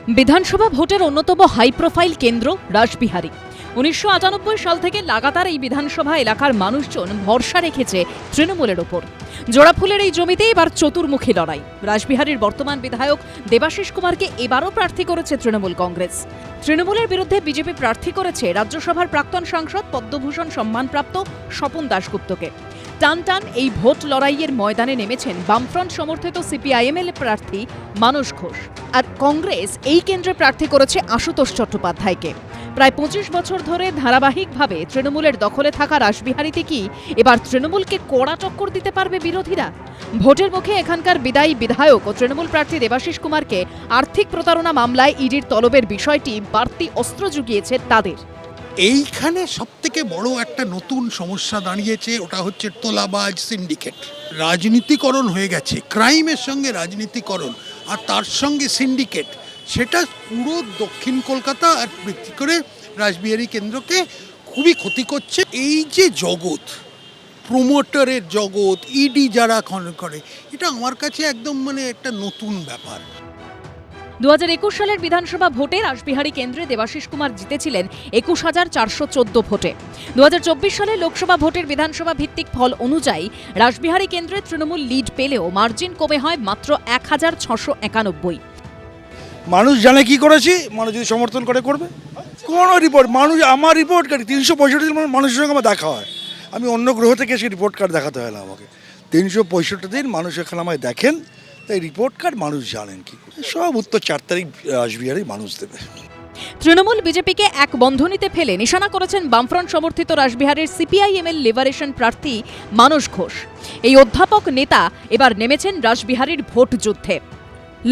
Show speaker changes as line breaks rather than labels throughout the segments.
বিধানসভা ভোটের অন্যতম হাই প্রোফাইল কেন্দ্র রাসবিহারী। ১৯৯৮ সাল থেকে লাগাতার এই বিধানসভা এলাকার মানুষজন ভরসা রেখেছে তৃণমূলের ওপর। জোড়াফুলের এই জমিতে এবার চতুর্মুখী লড়াই। রাসবিহারীর বর্তমান বিধায়ক দেবাশিস কুমারকে এবারও প্রার্থী করেছে তৃণমূল কংগ্রেস। তৃণমূলের বিরুদ্ধে বিজেপি প্রার্থী করেছে রাজ্যসভার প্রাক্তন সাংসদ পদ্মভূষণ সম্মানপ্রাপ্ত স্বপন দাশগুপ্তকে। টান টান এই ভোট লড়াইয়ের ময়দানে নেমেছেন বামফ্রন্ট সমর্থিত সিপিআইএমএল প্রার্থী মানস ঘোষ। আর কংগ্রেস এই কেন্দ্রে প্রার্থী করেছে আশুতোষ চট্টোপাধ্যায়কে। প্রায় ২৫ বছর ধরে ধারাবাহিকভাবে তৃণমূলের দখলে থাকা রাসবিহারীতে কি এবার তৃণমূলকে কড়া টক্কর দিতে পারবে বিরোধীরা? ভোটের মুখে এখানকার বিদায়ী বিধায়ক ও তৃণমূল প্রার্থী দেবাশিস কুমারকে আর্থিক প্রতারণা মামলায় ইডির তলবের বিষয়টি বাড়তি অস্ত্র জুগিয়েছে তাদের।
এইখানে সবথেকে বড় একটা নতুন সমস্যা দাঁড়িয়েছে, ওটা হচ্ছে তোলাবাজ সিন্ডিকেট। রাজনীতিকরণ হয়ে গেছে, ক্রাইমের সঙ্গে রাজনীতিকরণ আর তার সঙ্গে সিন্ডিকেট, সেটা পুরো দক্ষিণ কলকাতা আর বিশেষ করে রাসবিহারী কেন্দ্রকে খুবই ক্ষতি করছে। এই যে জগৎ, প্রমোটারের জগৎ, ইডি যারা করে, এটা আমার কাছে একদম একটা নতুন ব্যাপার।
২০২১ সালের বিধানসভা ভোটে রাসবিহারী কেন্দ্রে দেবাশিস কুমার জিতেছিলেন ২১,৪১৪ ভোটে। ২০২৪ সালে লোকসভা ভোটের বিধানসভা ভিত্তিক ফল অনুযায়ী রাসবিহারী কেন্দ্রে তৃণমূল লিড পেলেও মার্জিন কমে হয় মাত্র ১,৬৯১।
মানুষ জানে কি করেছি, মানুষ যদি সমর্থন করে করবে। কোন রিপোর্ট, মানুষ আমার রিপোর্ট কার্ড ৩৬৫ দিন মানুষের সঙ্গে আমার দেখা হয়। আমি অন্য গ্রহ থেকে এসে রিপোর্ট কার্ড দেখাতে হয় না আমাকে। ৩৬৫ দিন মানুষ এখানে আমায় দেখেন, তাই রিপোর্ট কার্ড মানুষ জানেন কি করে। সব উত্তর ৪ তারিখ রাসবিহারী মানুষ দেবে।
তৃণমূল বিজেপিকে এক বন্ধনীতে ফেলে নিশানা করেছেন বামফ্রন্ট সমর্থিত রাসবিহারীর সিপিআইএমএল লিবারেশন প্রার্থী মানস ঘোষ। এই অধ্যাপক নেতা এবার নেমেছেন রাসবিহারীর ভোট যুদ্ধে।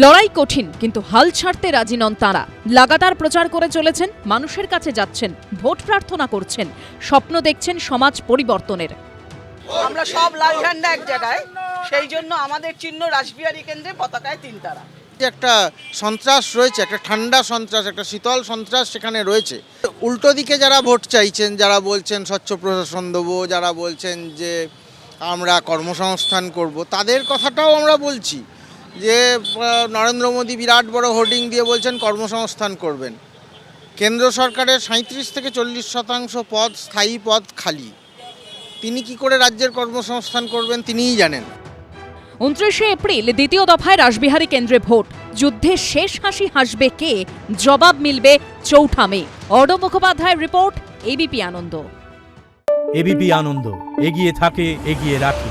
লড়াই কঠিন, কিন্তু হাল ছাড়তে রাজি নন তাঁরা। লাগাতার প্রচার করে চলেছেন, মানুষের কাছে যাচ্ছেন, ভোট প্রার্থনা করছেন, স্বপ্ন দেখছেন সমাজ পরিবর্তনের।
আমরা সব লাল ঝান্ডা এক জায়গায়, সেই জন্য আমাদের চিহ্ন রাসবিহারী কেন্দ্রে পতাকায় ৩ তারা।
একটা সন্ত্রাস রয়েছে, একটা ঠান্ডা সন্ত্রাস, একটা শীতল সন্ত্রাস সেখানে রয়েছে। উল্টো দিকে যারা ভোট চাইছেন, যারা বলছেন স্বচ্ছ প্রশাসন দেবো, যারা বলছেন যে আমরা কর্মসংস্থান করব, তাদের কথাটাও আমরা বলছি যে নরেন্দ্র মোদী বিরাট বড় হোর্ডিং দিয়ে বলছেন কর্মসংস্থান করবেন। কেন্দ্র সরকারের ৩৭ থেকে ৪০% পদ, স্থায়ী পদ খালি। তিনি কি করে রাজ্যের কর্মসংস্থান করবেন তিনিই জানেন।
২৯শে এপ্রিল দ্বিতীয় দফায় রাসবিহারী কেন্দ্রে ভোট। যুদ্ধে শেষ হাসি হাসবে কে, জবাব মিলবে ৪ঠা মে। অর্ণব মুখোপাধ্যায়ের রিপোর্ট, এবিপি আনন্দ।
এবিপি আনন্দ, এগিয়ে থাকে, এগিয়ে রাখে।